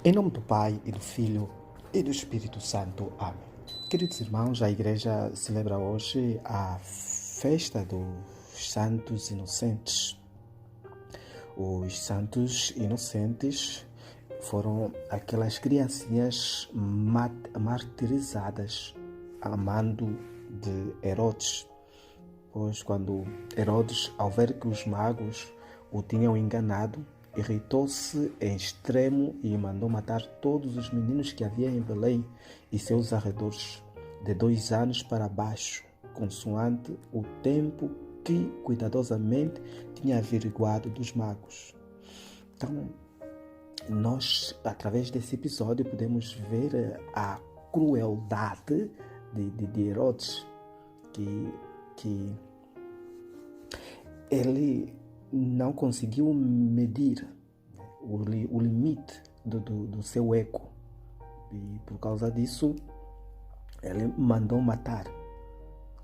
Em nome do Pai, e do Filho, e do Espírito Santo. Amém. Queridos irmãos, a Igreja celebra hoje a festa dos Santos Inocentes. Os Santos Inocentes foram aquelas criancinhas martirizadas a mando de Herodes. Pois quando Herodes, ao ver que os magos o tinham enganado, irritou-se em extremo e mandou matar todos os meninos que havia em Belém e seus arredores, de 2 anos para baixo, consoante o tempo que cuidadosamente tinha averiguado dos magos. Então, nós, através desse episódio, podemos ver a crueldade de Herodes, que ele não conseguiu medir o limite do seu ego. E por causa disso, ele mandou matar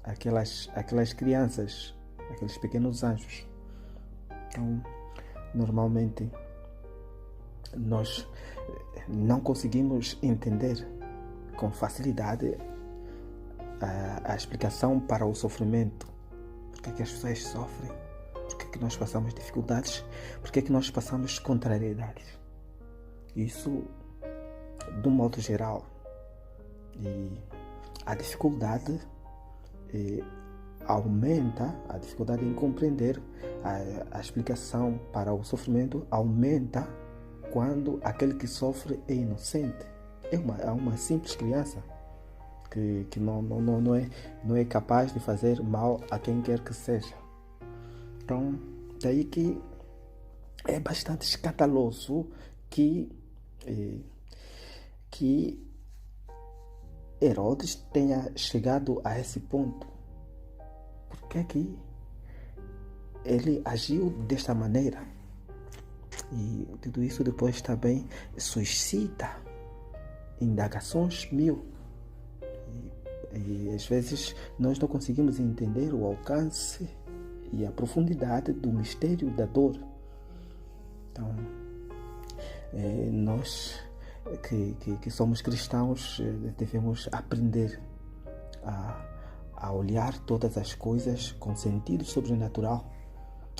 aquelas crianças, aqueles pequenos anjos. Então, normalmente, nós não conseguimos entender com facilidade a explicação para o sofrimento. Por que as pessoas sofrem? Por que nós passamos dificuldades? Por que nós passamos contrariedades? Isso, de um modo geral. E a dificuldade aumenta, a dificuldade em compreender a explicação para o sofrimento aumenta quando aquele que sofre é inocente. É uma simples criança que não é capaz de fazer mal a quem quer que seja. Então, daí que é bastante escandaloso que Herodes tenha chegado a esse ponto. Por que que ele agiu desta maneira? E tudo isso depois também suscita indagações mil. E às vezes nós não conseguimos entender o alcance e a profundidade do mistério da dor. Então, nós que somos cristãos devemos aprender a olhar todas as coisas com sentido sobrenatural,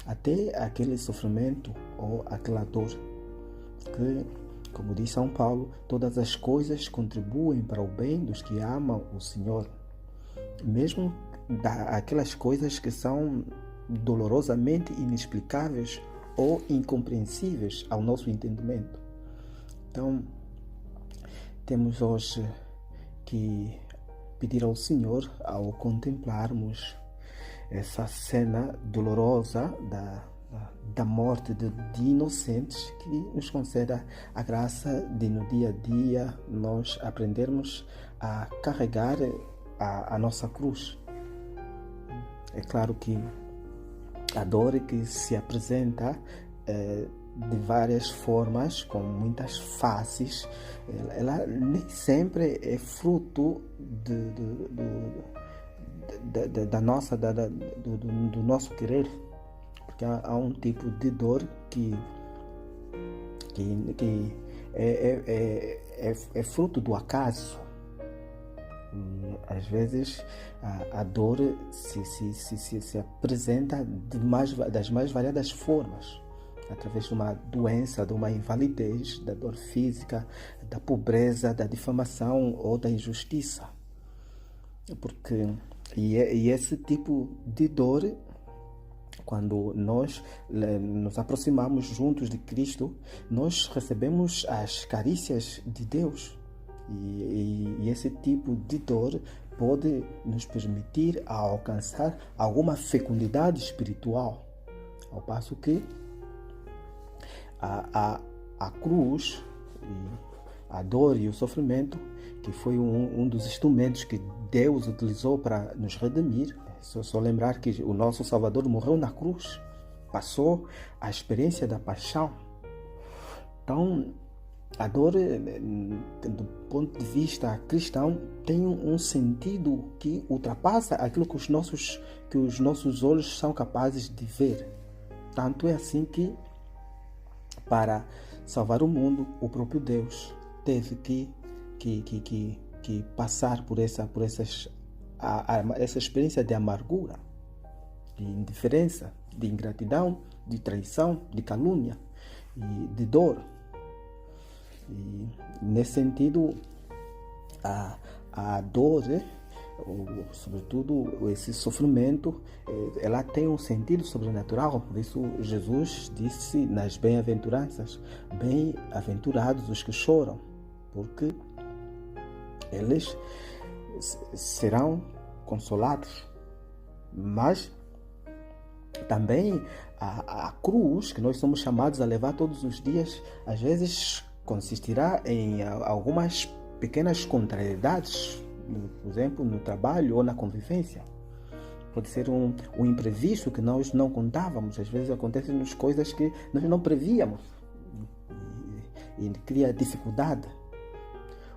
até aquele sofrimento ou aquela dor, que, como diz São Paulo, todas as coisas contribuem para o bem dos que amam o Senhor, mesmo aquelas coisas que são dolorosamente inexplicáveis ou incompreensíveis ao nosso entendimento. Então, temos hoje que pedir ao Senhor, ao contemplarmos essa cena dolorosa da morte de inocentes, que nos conceda a graça de, no dia a dia, nós aprendermos a carregar a nossa cruz. É claro que a dor que se apresenta de várias formas, com muitas faces, ela nem sempre é fruto do nosso querer, porque há um tipo de dor que é fruto do acaso. E às vezes a dor se apresenta das mais variadas formas, através de uma doença, de uma invalidez, da dor física, da pobreza, da difamação ou da injustiça. E esse tipo de dor, quando nós nos aproximamos juntos de Cristo, nós recebemos as carícias de Deus. E esse tipo de dor pode nos permitir alcançar alguma fecundidade espiritual, ao passo que a cruz, a dor e o sofrimento, que foi um dos instrumentos que Deus utilizou para nos redimir. Só lembrar que o nosso Salvador morreu na cruz, passou a experiência da paixão. Então, a dor, do ponto de vista cristão, tem um sentido que ultrapassa aquilo que os nossos olhos são capazes de ver. Tanto é assim que, para salvar o mundo, o próprio Deus teve que passar por essa experiência de amargura, de indiferença, de ingratidão, de traição, de calúnia e de dor. E nesse sentido, a dor, sobretudo esse sofrimento, ela tem um sentido sobrenatural. Por isso Jesus disse nas bem-aventuranças: bem-aventurados os que choram, porque eles serão consolados. Mas também a cruz que nós somos chamados a levar todos os dias, às vezes consistirá em algumas pequenas contrariedades, por exemplo, no trabalho ou na convivência. Pode ser um imprevisto que nós não contávamos. Às vezes acontecem-nos coisas que nós não prevíamos e cria dificuldade.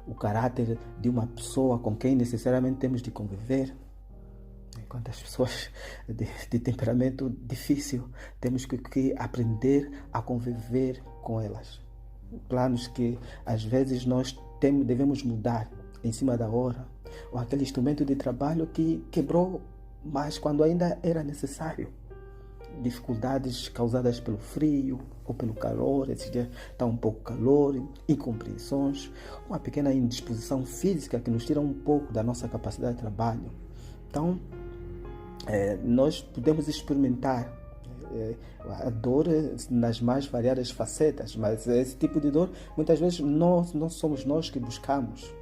O caráter de uma pessoa com quem necessariamente temos de conviver. Quantas pessoas de temperamento difícil, temos que aprender a conviver com elas. Planos que às vezes nós devemos mudar em cima da hora, ou aquele instrumento de trabalho que quebrou, mas quando ainda era necessário. Dificuldades causadas pelo frio ou pelo calor, esse dia está um pouco calor, incompreensões, uma pequena indisposição física que nos tira um pouco da nossa capacidade de trabalho. Então, nós podemos experimentar a dor nas mais variadas facetas, mas esse tipo de dor muitas vezes não somos nós que buscamos,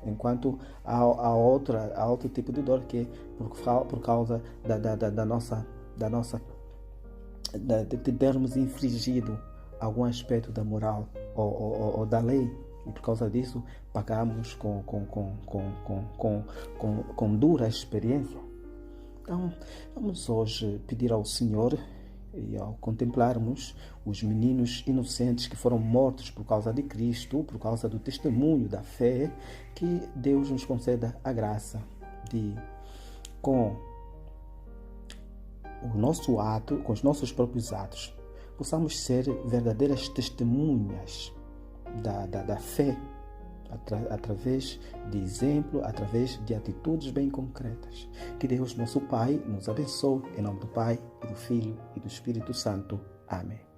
enquanto há outro tipo de dor que é por causa de termos infringido algum aspecto da moral ou da lei, e por causa disso pagamos com dura experiência. Então, vamos hoje pedir ao Senhor, e ao contemplarmos os meninos inocentes que foram mortos por causa de Cristo, por causa do testemunho da fé, que Deus nos conceda a graça de, com o nosso ato, com os nossos próprios atos, possamos ser verdadeiras testemunhas da fé, através de exemplo, através de atitudes bem concretas. Que Deus, nosso Pai, nos abençoe, em nome do Pai, e do Filho e do Espírito Santo. Amém.